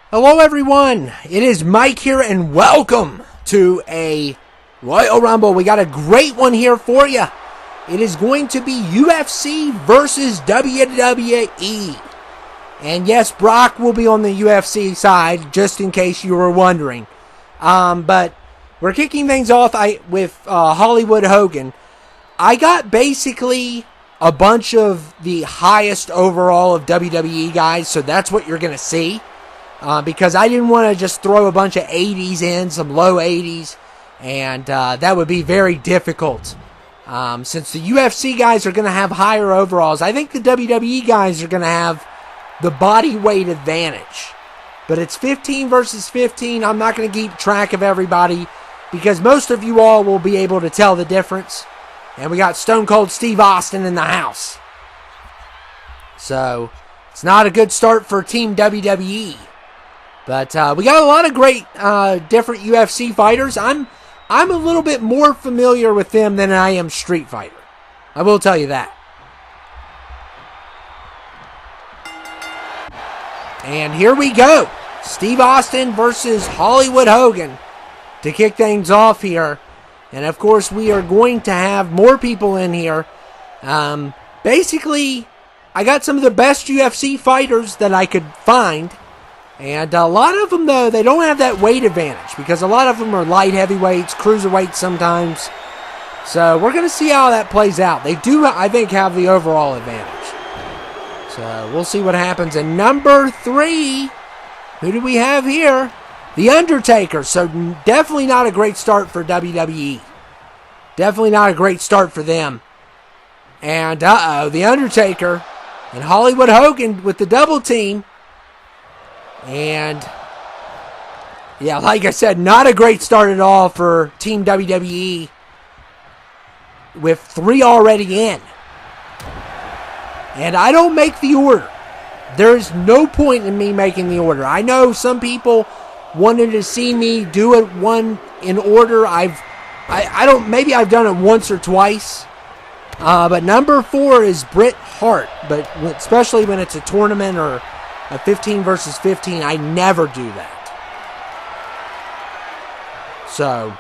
Hello everyone, it is Mike here and welcome to a Royal Rumble. We got a great one here for you. It is going to be UFC versus WWE. And yes, Brock will be on the UFC side, just in case you were wondering. But we're kicking things off with Hollywood Hogan. I got basically a bunch of the highest overall of WWE guys, so that's what you're going to see. Because I didn't want to just throw a bunch of 80s in, some low 80s, and that would be very difficult. Since the UFC guys are going to have higher overalls, I think the WWE guys are going to have the body weight advantage. But it's 15 versus 15. I'm not going to keep track of everybody because most of you all will be able to tell the difference. And we got Stone Cold Steve Austin in the house. So it's not a good start for Team WWE. But we got a lot of great different UFC fighters. I'm a little bit more familiar with them than I am Street Fighter. I will tell you that. And here we go. Steve Austin versus Hollywood Hogan to kick things off here. And of course we are going to have more people in here. Basically, I got some of the best UFC fighters that I could find. And a lot of them, though, they don't have that weight advantage because a lot of them are light heavyweights, cruiserweights sometimes. So we're going to see how that plays out. They do, I think, have the overall advantage. So we'll see what happens. And number 3, who do we have here? The Undertaker. So definitely not a great start for WWE. Definitely not a great start for them. And, the Undertaker and Hollywood Hogan with the double team. And, yeah, like I said, not a great start at all for Team WWE with 3 already in. And I don't make the order. There's no point in me making the order. I know some people wanted to see me do it one in order. Maybe I've done it once or twice. But number 4 is Bret Hart. But especially when it's a tournament or a 15 versus 15, I never do that. So,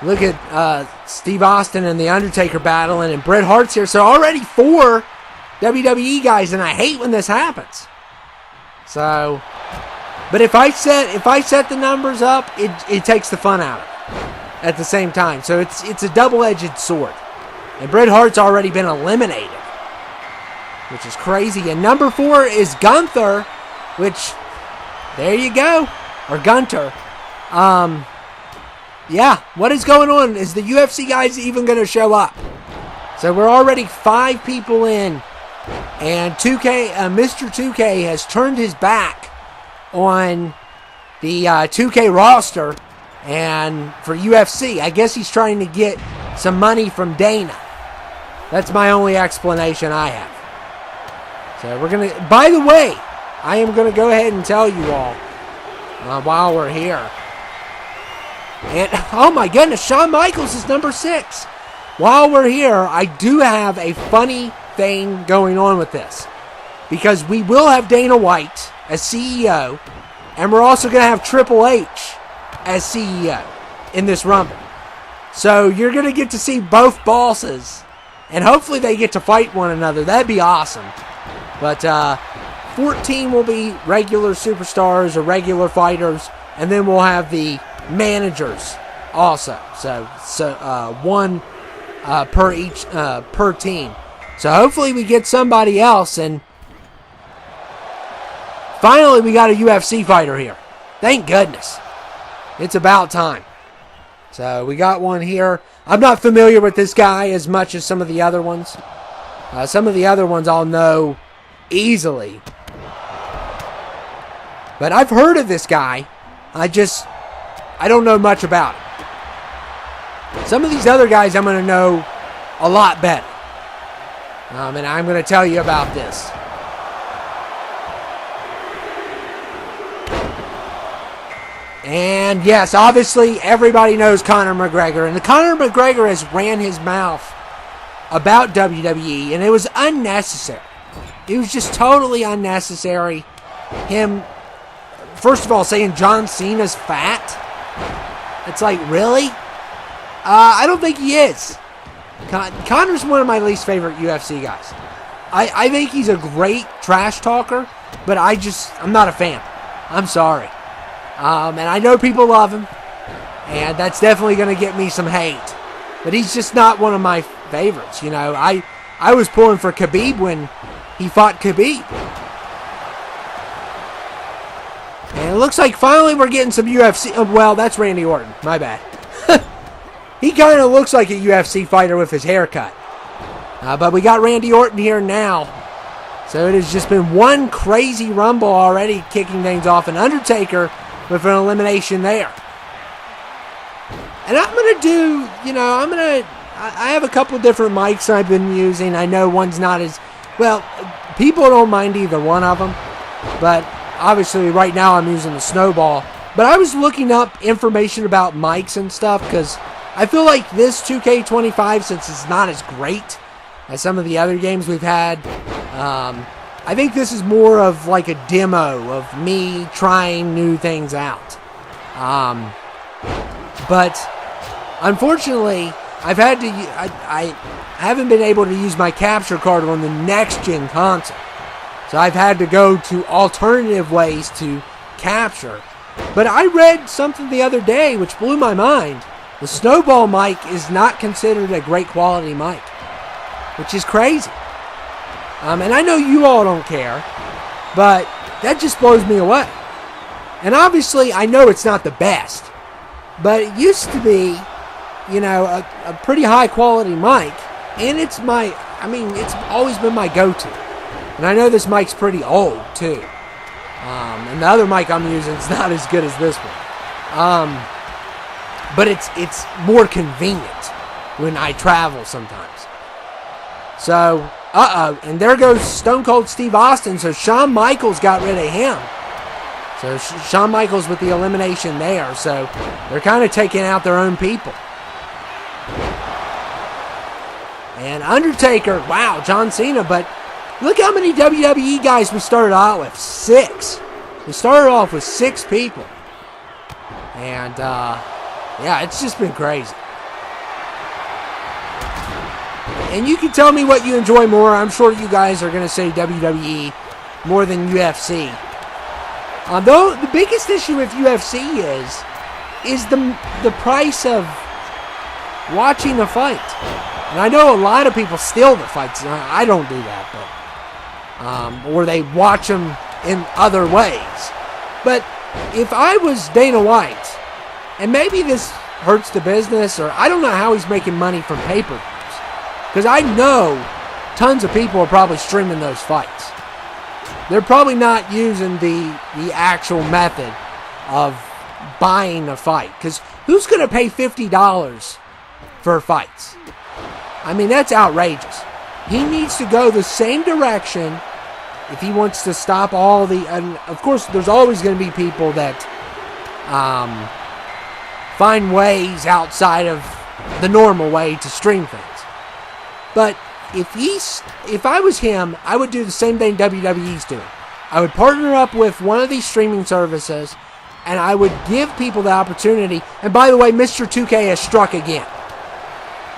look at Steve Austin and The Undertaker battling, and Bret Hart's here. So already 4 WWE guys, and I hate when this happens. So, but if I set the numbers up, it takes the fun out of it at the same time. So it's a double-edged sword. And Bret Hart's already been eliminated, which is crazy. And number 4 is Gunther, which, there you go. Or Gunter. Yeah, what is going on? Is the UFC guys even going to show up? So we're already 5 people in. And Mr. 2K has turned his back on the 2K roster and for UFC. I guess he's trying to get some money from Dana. That's my only explanation I have. So we're going to, by the way, I am going to go ahead and tell you all while we're here. And, oh my goodness, Shawn Michaels is number 6. While we're here, I do have a funny thing going on with this. Because we will have Dana White as CEO, and we're also going to have Triple H as CEO in this Rumble. So you're going to get to see both bosses, and hopefully they get to fight one another. That'd be awesome. But 14 will be regular superstars or regular fighters, and then we'll have the managers also. So one per team. So hopefully we get somebody else, and finally we got a UFC fighter here. Thank goodness. It's about time. So we got one here. I'm not familiar with this guy as much as some of the other ones. Some of the other ones I'll know easily. But I've heard of this guy. I don't know much about him. Some of these other guys I'm going to know a lot better. And I'm going to tell you about this. And yes, obviously everybody knows Conor McGregor. And Conor McGregor has ran his mouth about WWE, and it was unnecessary. It was just totally unnecessary. him, first of all, saying John Cena's fat. It's like, really? I don't think he is. Connor's one of my least favorite UFC guys. I think he's a great trash talker, but I'm not a fan. I'm sorry. And I know people love him, and that's definitely going to get me some hate. But he's just not one of my favorites. You know, I was pulling for Khabib when he fought Khabib. And it looks like finally we're getting some UFC. Oh, well, that's Randy Orton. My bad. He kind of looks like a UFC fighter with his haircut. But we got Randy Orton here now. So it has just been one crazy rumble already, kicking things off. And Undertaker with an elimination there. And I'm going to do, I have a couple different mics I've been using. I know one's not as, well, people don't mind either one of them. But obviously right now I'm using the Snowball. But I was looking up information about mics and stuff because I feel like this 2K25, since it's not as great as some of the other games we've had, I think this is more of like a demo of me trying new things out. But unfortunately, I haven't been able to use my capture card on the next-gen console. So I've had to go to alternative ways to capture. But I read something the other day which blew my mind. The Snowball mic is not considered a great quality mic, which is crazy. And I know you all don't care, but that just blows me away. And obviously, I know it's not the best, but it used to be, a pretty high quality mic, and it's always been my go-to. And I know this mic's pretty old, too. And the other mic I'm using is not as good as this one. But it's more convenient when I travel sometimes. So, and there goes Stone Cold Steve Austin. So Shawn Michaels got rid of him. So Shawn Michaels with the elimination there. So they're kind of taking out their own people. And Undertaker, wow, John Cena. But look how many WWE guys we started out with. 6. We started off with 6 people. And, yeah, it's just been crazy. And you can tell me what you enjoy more. I'm sure you guys are going to say WWE more than UFC. Though the biggest issue with UFC is the price of watching a fight. And I know a lot of people steal the fights. I don't do that, but or they watch them in other ways. But if I was Dana White, and maybe this hurts the business, or I don't know how he's making money from pay-per-views. Because I know tons of people are probably streaming those fights. They're probably not using the actual method of buying a fight. Because who's going to pay $50 for fights? I mean, that's outrageous. He needs to go the same direction if he wants to stop all the... And of course, there's always going to be people that find ways outside of the normal way to stream things. But if I was him, I would do the same thing WWE's doing. I would partner up with one of these streaming services, and I would give people the opportunity. And by the way, Mr. 2K has struck again.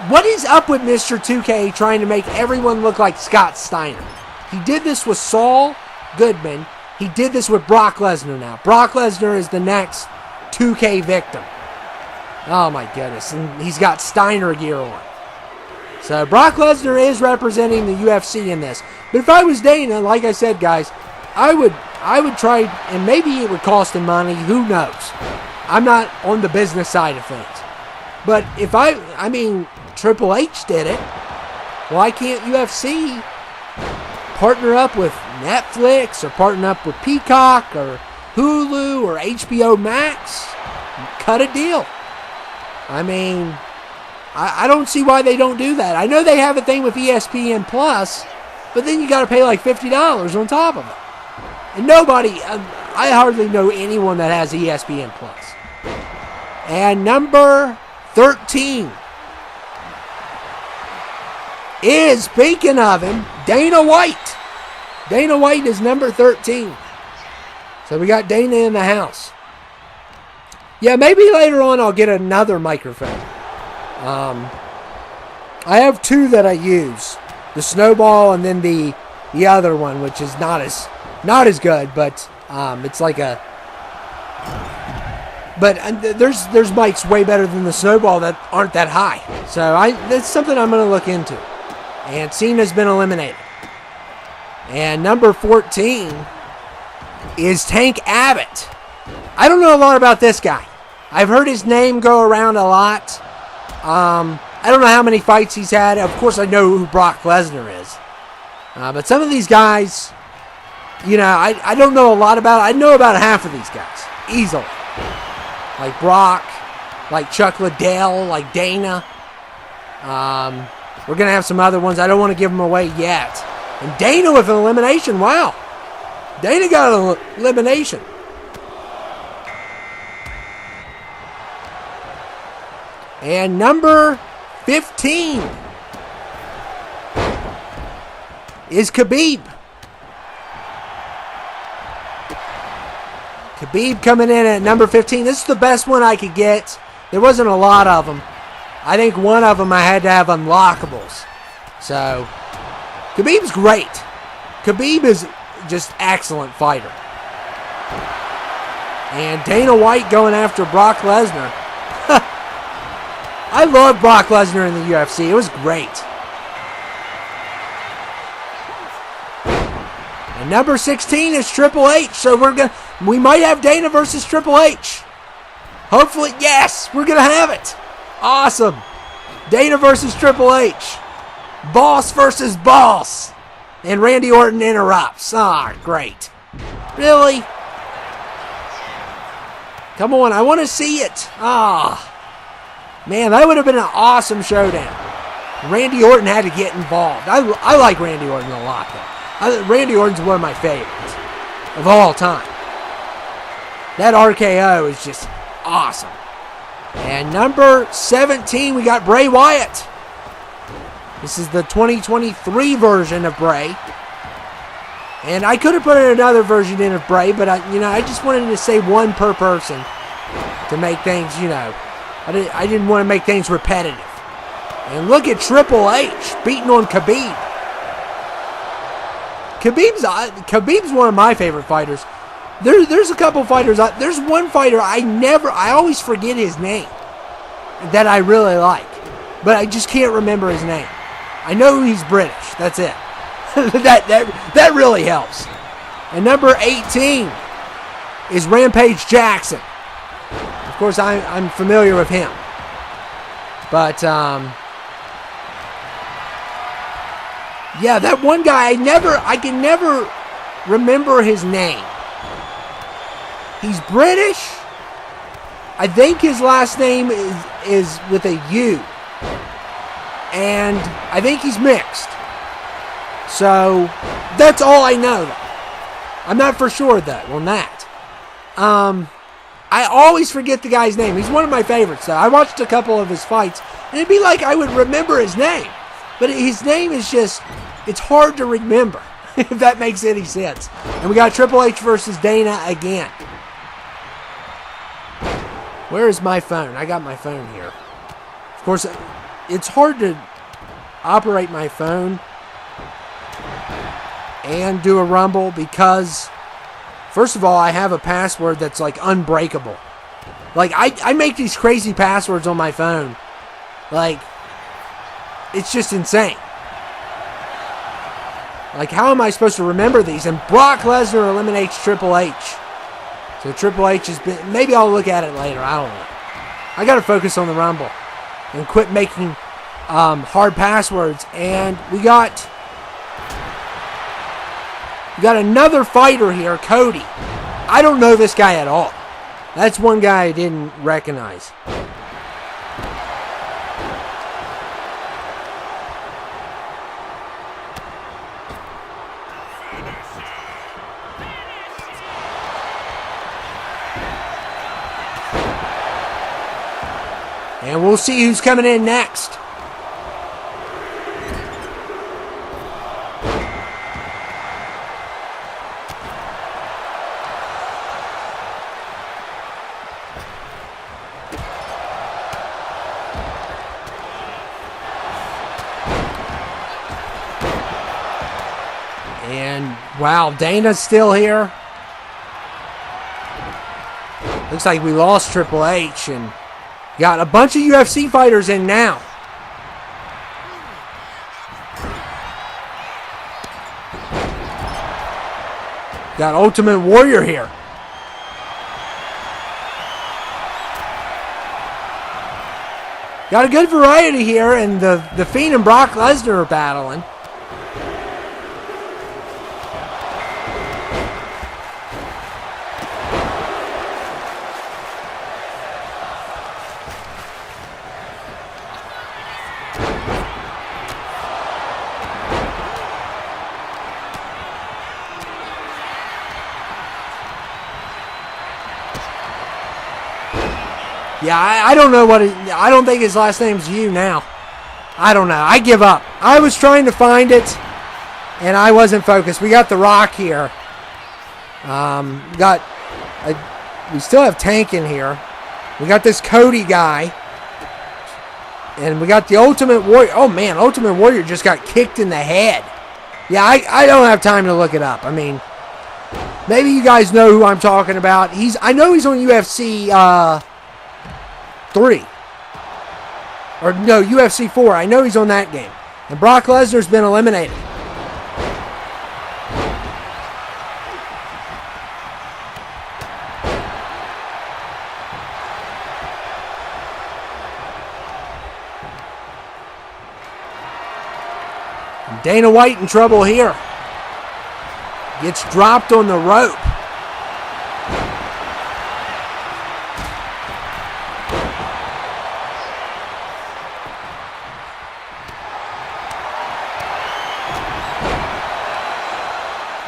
What is up with Mr. 2K trying to make everyone look like Scott Steiner? He did this with Saul Goodman. He did this with Brock Lesnar now. Brock Lesnar is the next 2K victim. Oh my goodness. And he's got Steiner gear on. So Brock Lesnar is representing the UFC in this. But if I was Dana, like I said, guys, I would try, and maybe it would cost him money. Who knows? I'm not on the business side of things. But if I mean, Triple H did it. Why can't UFC partner up with Netflix or partner up with Peacock or Hulu or HBO Max? Cut a deal. I mean, I don't see why they don't do that. I know they have a thing with ESPN Plus, but then you got to pay like $50 on top of it. And I hardly know anyone that has ESPN Plus. And number 13 is, speaking of him, Dana White. Dana White is number 13. So we got Dana in the house. Yeah, maybe later on I'll get another microphone. I have two that I use. The Snowball and then the other one, which is not as good, but it's like a... But there's mics way better than the Snowball that aren't that high. So that's something I'm going to look into. And Cena's been eliminated. And number 14 is Tank Abbott. I don't know a lot about this guy. I've heard his name go around a lot. I don't know how many fights he's had. Of course, I know who Brock Lesnar is. But some of these guys, I don't know a lot about. I know about half of these guys, easily. Like Brock, like Chuck Liddell, like Dana. We're going to have some other ones. I don't want to give them away yet. And Dana with an elimination. Wow. Dana got an elimination. And number 15 is Khabib. Khabib coming in at number 15. This is the best one I could get. There wasn't a lot of them. I think one of them I had to have unlockables. So, Khabib's great. Khabib is just excellent fighter. And Dana White going after Brock Lesnar. I love Brock Lesnar in the UFC. It was great. And number 16 is Triple H. So we might have Dana versus Triple H. Hopefully, yes, we're going to have it. Awesome. Dana versus Triple H. Boss versus boss. And Randy Orton interrupts. Great. Really? Come on, I want to see it. Man, that would have been an awesome showdown. Randy Orton had to get involved. I like Randy Orton a lot, though. Randy Orton's one of my favorites of all time. That RKO is just awesome. And number 17, we got Bray Wyatt. This is the 2023 version of Bray. And I could have put another version in of Bray, but I just wanted to say one per person to make things, I didn't want to make things repetitive. And look at Triple H beating on Khabib. Khabib's one of my favorite fighters. There's a couple fighters. There's one fighter I always forget his name that I really like, but I just can't remember his name. I know he's British. That's it. that really helps. And number 18 is Rampage Jackson. Of course, I'm familiar with him. But, yeah, that one guy, I can never remember his name. He's British. I think his last name is with a U. And I think he's mixed. So, that's all I know, though. I'm not for sure, though, on that. I always forget the guy's name. He's one of my favorites, though. I watched a couple of his fights, and it'd be like I would remember his name. But his name is just, it's hard to remember, if that makes any sense. And we got Triple H versus Dana again. Where is my phone? I got my phone here. Of course, it's hard to operate my phone and do a Rumble because, first of all, I have a password that's like unbreakable. Like, I make these crazy passwords on my phone. Like, it's just insane. Like, how am I supposed to remember these? And Brock Lesnar eliminates Triple H. So Triple H has been, maybe I'll look at it later. I don't know. I got to focus on the Rumble and quit making hard passwords. And we got another fighter here, Cody. I don't know this guy at all. That's one guy I didn't recognize. And we'll see who's coming in next. Wow, Dana's still here. Looks like we lost Triple H and got a bunch of UFC fighters in now. Got Ultimate Warrior here. Got a good variety here, and the Fiend and Brock Lesnar are battling. Yeah, I don't know I don't think his last name's Yu now. I don't know. I give up. I was trying to find it, and I wasn't focused. We got The Rock here. We still have Tank in here. We got this Cody guy. And we got the Ultimate Warrior. Oh, man, Ultimate Warrior just got kicked in the head. Yeah, I don't have time to look it up. I mean, maybe you guys know who I'm talking about. I know he's on UFC 3. Or no, UFC 4. I know he's on that game. And Brock Lesnar's been eliminated. And Dana White in trouble here. Gets dropped on the rope.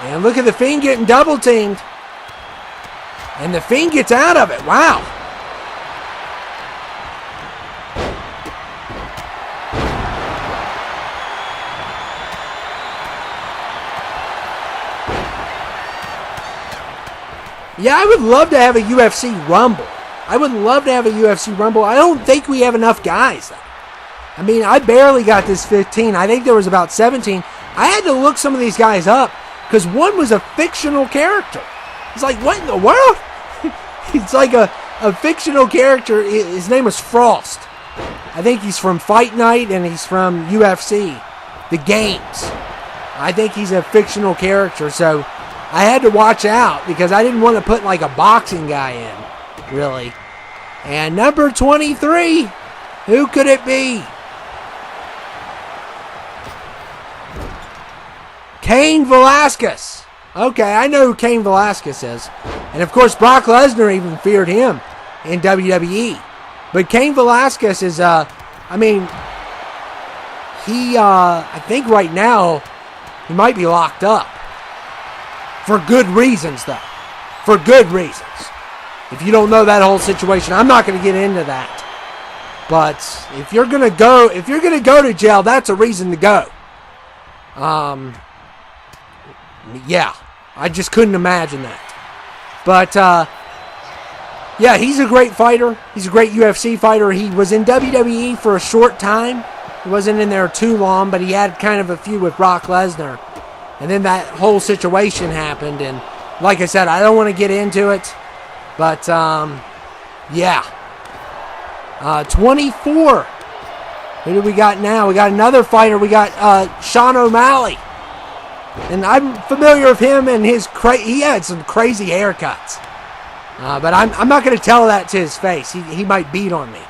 And look at the Fiend getting double teamed. And the Fiend gets out of it. Wow. Yeah, I would love to have a UFC Rumble. I would love to have a UFC Rumble. I don't think we have enough guys, though. I mean, I barely got this 15. I think there was about 17. I had to look some of these guys up. Because one was a fictional character. It's like, what in the world? It's like a fictional character. His name was Frost. I think he's from Fight Night and he's from UFC, the games. I think he's a fictional character. So I had to watch out because I didn't want to put like a boxing guy in, really. And number 23, who could it be? Cain Velasquez. Okay, I know who Cain Velasquez is. And of course, Brock Lesnar even feared him in WWE. But Cain Velasquez is, I think right now, he might be locked up. For good reasons, though. For good reasons. If you don't know that whole situation, I'm not going to get into that. But if you're going to go to jail, that's a reason to go. Yeah, I just couldn't imagine that. But, yeah, he's a great fighter. He's a great UFC fighter. He was in WWE for a short time. He wasn't in there too long, but he had kind of a feud with Brock Lesnar. And then that whole situation happened. And like I said, I don't want to get into it. But, yeah. 24. Who do we got now? We got another fighter. We got Sean O'Malley. And I'm familiar with him and he had some crazy haircuts. But I'm not going to tell that to his face. He might beat on me.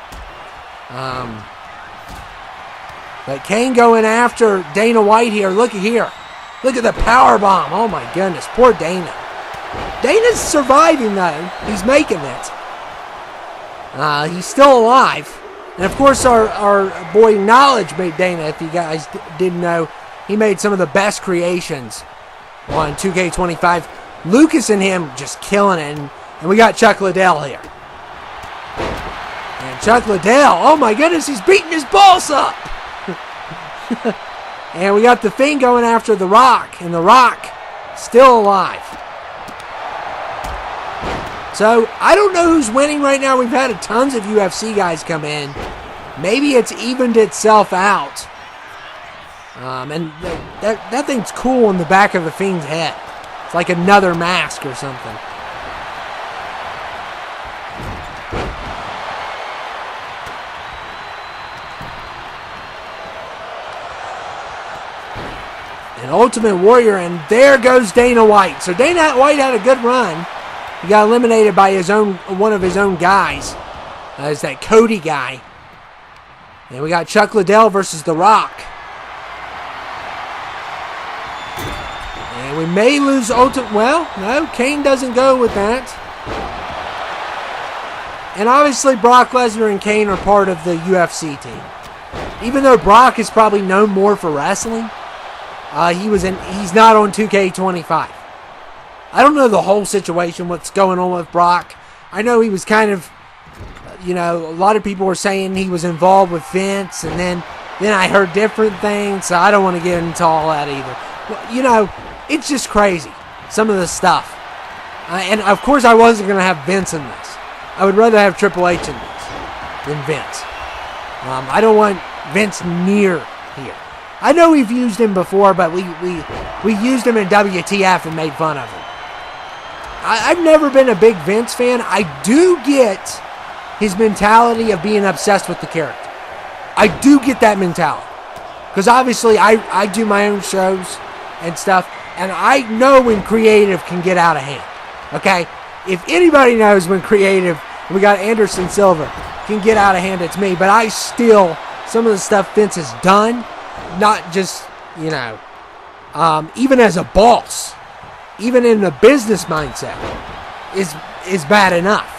But Cain going after Dana White here. Look at here. Look at the power bomb. Oh my goodness. Poor Dana. Dana's surviving though. He's making it. He's still alive. And of course our boy Knowledge made Dana, if you guys didn't know. He made some of the best creations on 2K25. Lucas and him just killing it. And we got Chuck Liddell here. And Chuck Liddell, oh my goodness, he's beating his balls up. And we got the Fiend going after The Rock. And The Rock still alive. So, I don't know who's winning right now. We've had tons of UFC guys come in. Maybe it's evened itself out. And that thing's cool on the back of the Fiend's head. It's like another mask or something. An Ultimate Warrior, and there goes Dana White. So Dana White had a good run. He got eliminated by one of his own guys. Is that Cody guy. And we got Chuck Liddell versus The Rock. And we may lose Ultimate. Well, no, Kane doesn't go with that. And obviously Brock Lesnar and Kane are part of the UFC team. Even though Brock is probably known more for wrestling, he's not on 2K25. I don't know the whole situation, what's going on with Brock. I know he was kind of, a lot of people were saying he was involved with Vince, and then I heard different things, so I don't want to get into all that either. Well, it's just crazy, some of the stuff. And of course I wasn't going to have Vince in this. I would rather have Triple H in this than Vince. I don't want Vince near here. I know we've used him before, but we used him in WTF and made fun of him. I've never been a big Vince fan. I do get his mentality of being obsessed with the character. I do get that mentality. Because obviously I do my own shows and stuff, and I know when creative can get out of hand. Okay? If anybody knows when creative, we got Anderson Silva, can get out of hand, it's me. But I still, some of the stuff Vince has done, not just, even as a boss, even in a business mindset, is bad enough.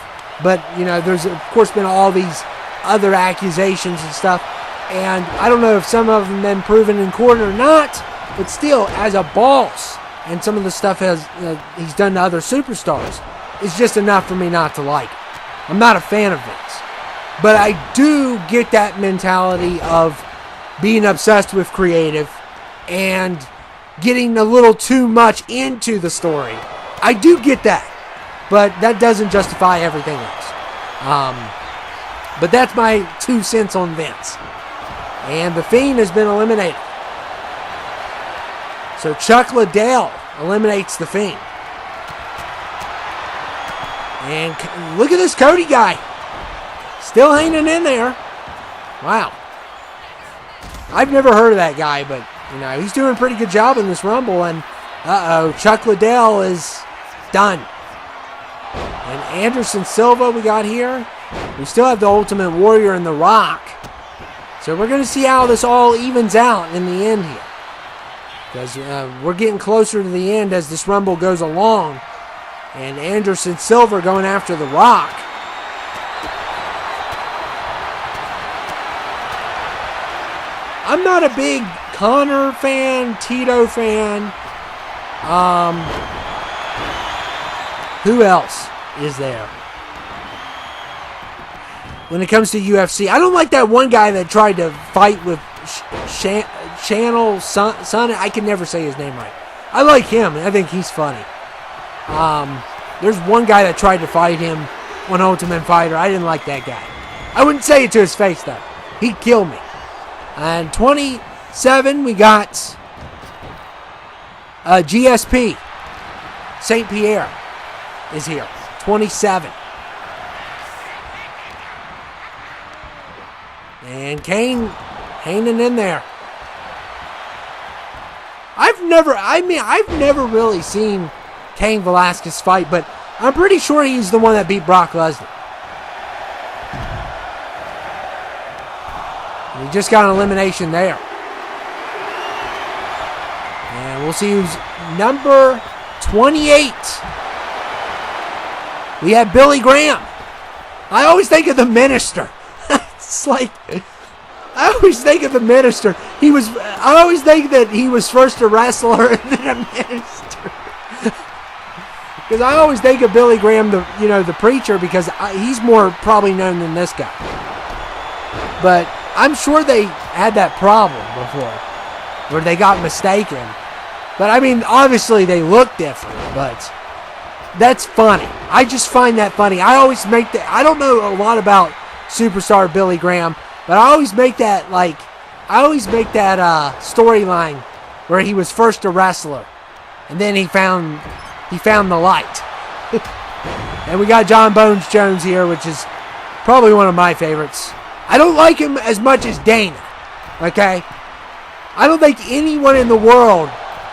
But, there's, of course, been all these other accusations and stuff. And I don't know if some of them been proven in court or not, but still, as a boss, and some of the stuff he's done to other superstars, is just enough for me not to like it. I'm not a fan of Vince. But I do get that mentality of being obsessed with creative and getting a little too much into the story. I do get that, but that doesn't justify everything else. But that's my 2 cents on Vince. And The Fiend has been eliminated. So Chuck Liddell eliminates The Fiend. And look at this Cody guy. Still hanging in there. Wow. I've never heard of that guy, but he's doing a pretty good job in this Rumble. And Chuck Liddell is done. And Anderson Silva we got here. We still have the Ultimate Warrior and The Rock. So we're going to see how this all evens out in the end here. Because we're getting closer to the end as this Rumble goes along. And Anderson Silva going after The Rock. I'm not a big Connor fan, Tito fan. Who else is there? When it comes to UFC, I don't like that one guy that tried to fight with Channel Son. I can never say his name right. I like him. I think he's funny. There's one guy that tried to fight him on Ultimate Fighter. I didn't like that guy. I wouldn't say it to his face, though. He'd kill me. And 27, we got GSP. St. Pierre is here. 27. And Kane hanging in there. I've never really seen Cain Velasquez fight, but I'm pretty sure he's the one that beat Brock Lesnar. And he just got an elimination there. And we'll see who's number 28. We have Billy Graham. I always think of the Minister. It's like, I always think of the Minister. I always think that he was first a wrestler and then a minister. Because I always think of Billy Graham, the preacher, because he's more probably known than this guy. But I'm sure they had that problem before, where they got mistaken. But I mean, obviously they look different, but that's funny. I just find that funny. I don't know a lot about superstar Billy Graham, but I always make that storyline where he was first a wrestler, and then he found he found the light. And we got John Bones Jones here, which is probably one of my favorites. I don't like him as much as Dana, okay? I don't think anyone in the world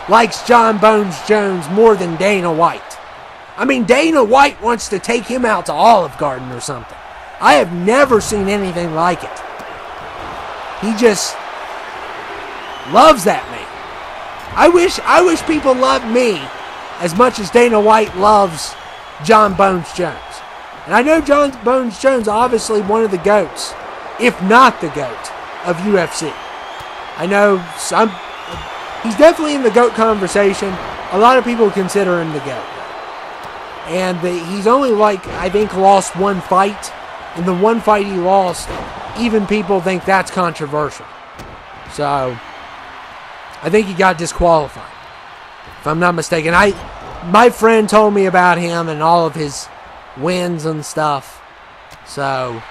likes John Bones Jones more than Dana White. I mean, Dana White wants to take him out to Olive Garden or something. I have never seen anything like it. He just loves that man. I wish people loved me as much as Dana White loves John Bones Jones. And I know John Bones Jones obviously one of the GOATs, if not the GOAT, of UFC. I know he's definitely in the GOAT conversation. A lot of people consider him the GOAT. And he's only I think lost one fight. And the one fight he lost, even people think that's controversial. So, I think he got disqualified, if I'm not mistaken. My friend told me about him and all of his wins and stuff. So,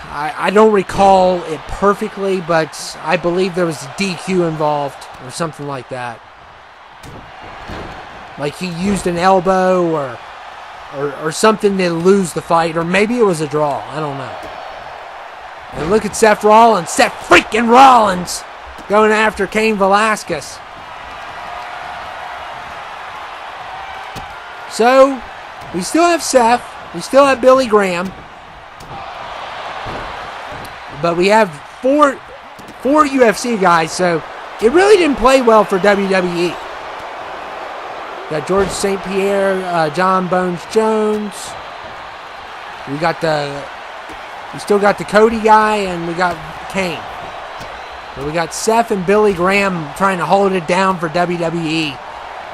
I don't recall it perfectly, but I believe there was a DQ involved or something like that. Like he used an elbow or something to lose the fight, or maybe it was a draw. I don't know. And look at Seth Rollins. Seth freaking Rollins going after Cain Velasquez. So, we still have Seth. We still have Billy Graham. But we have four UFC guys, so it really didn't play well for WWE. Got George St. Pierre, John Bones Jones. We still got the Cody guy, and we got Kane. But we got Seth and Billy Graham trying to hold it down for WWE.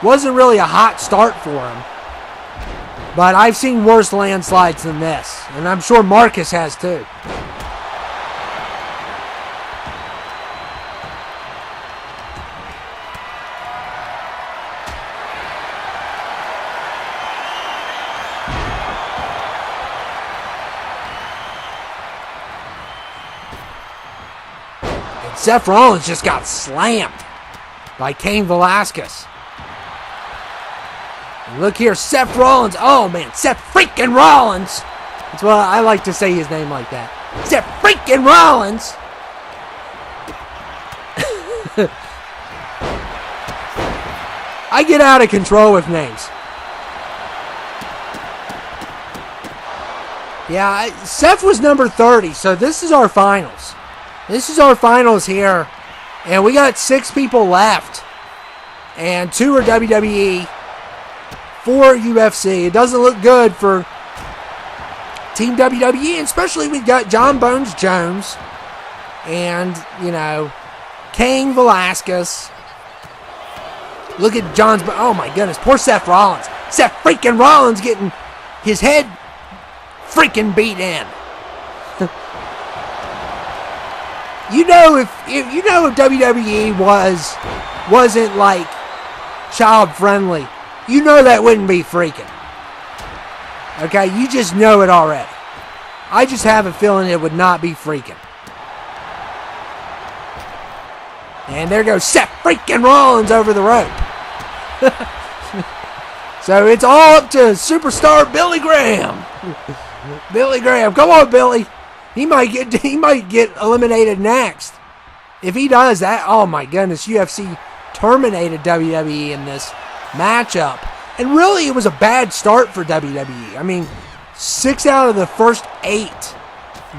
Wasn't really a hot start for him. But I've seen worse landslides than this. And I'm sure Marcus has too. Seth Rollins just got slammed by Cain Velasquez. And look here, Seth Rollins. Oh, man, Seth freaking Rollins. That's what I like to say his name like that. Seth freaking Rollins. I get out of control with names. Yeah, Seth was number 30, so this is our finals. This is our finals here, and we got 6 people left, and 2 are WWE, 4 UFC. It doesn't look good for Team WWE, especially we got John Bones Jones and, Cain Velasquez. Look at John's, oh my goodness, poor Seth Rollins. Seth freaking Rollins getting his head freaking beat in. If WWE wasn't like child friendly, that wouldn't be freaking. Okay, you just know it already. I just have a feeling it would not be freaking. And there goes Seth freaking Rollins over the rope. So it's all up to superstar Billy Graham. Billy Graham, come on, Billy. He might get eliminated next. If he does that, oh my goodness, UFC terminated WWE in this matchup. And really, it was a bad start for WWE. I mean, 6 out of the first 8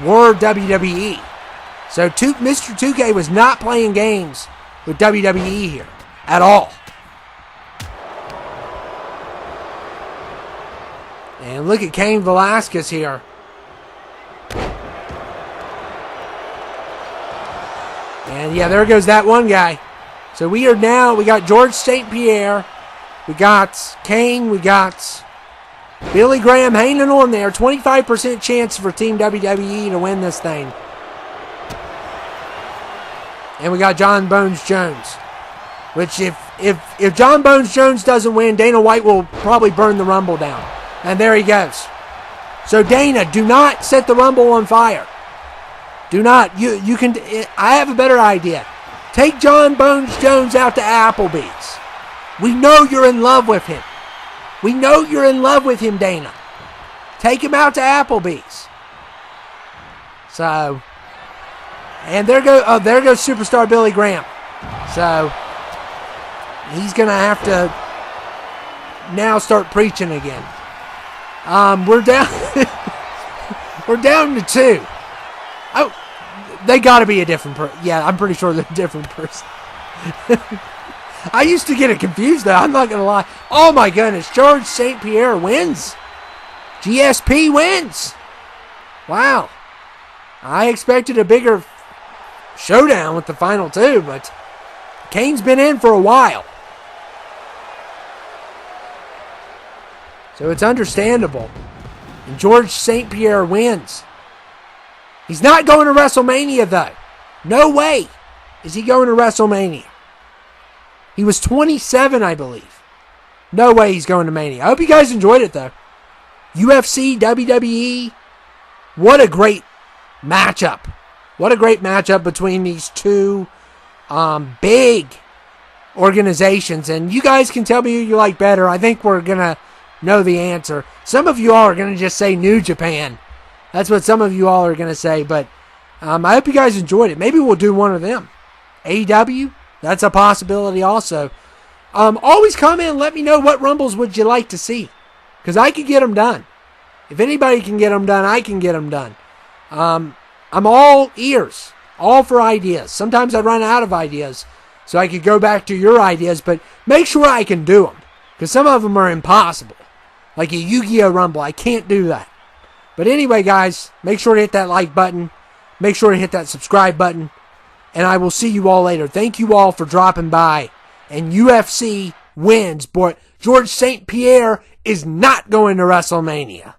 were WWE. So Mr. 2K was not playing games with WWE here at all. And look at Cain Velasquez here. And yeah, there goes that one guy. So we got George St. Pierre, we got Kane, we got Billy Graham hanging on there. 25% chance for Team WWE to win this thing. And we got John Bones Jones. Which if John Bones Jones doesn't win, Dana White will probably burn the Rumble down. And there he goes. So Dana, do not set the Rumble on fire. Do not. You can. I have a better idea. Take John Bones Jones out to Applebee's. We know you're in love with him. We know you're in love with him, Dana. Take him out to Applebee's. So, and there goes superstar Billy Graham. So, he's going to have to now start preaching again. We're down we're down to 2. Oh, they got to be a different person. Yeah, I'm pretty sure they're a different person. I used to get it confused, though. I'm not going to lie. Oh, my goodness. George St. Pierre wins. GSP wins. Wow. I expected a bigger showdown with the final 2, but Kane's been in for a while. So it's understandable. And George St. Pierre wins. He's not going to WrestleMania, though. No way is he going to WrestleMania. He was 27, I believe. No way he's going to Mania. I hope you guys enjoyed it, though. UFC, WWE. What a great matchup. What a great matchup between these two big organizations. And you guys can tell me who you like better. I think we're going to know the answer. Some of you all are going to just say New Japan. That's what some of you all are going to say. But I hope you guys enjoyed it. Maybe we'll do one of them. AEW. That's a possibility also. Always comment and let me know what Rumbles would you like to see. Because I could get them done. If anybody can get them done, I can get them done. I'm all ears. All for ideas. Sometimes I run out of ideas. So I could go back to your ideas. But make sure I can do them. Because some of them are impossible. Like a Yu-Gi-Oh! Rumble. I can't do that. But anyway, guys. Make sure to hit that like button. Make sure to hit that subscribe button. And I will see you all later. Thank you all for dropping by. And UFC wins. But George St. Pierre is not going to WrestleMania.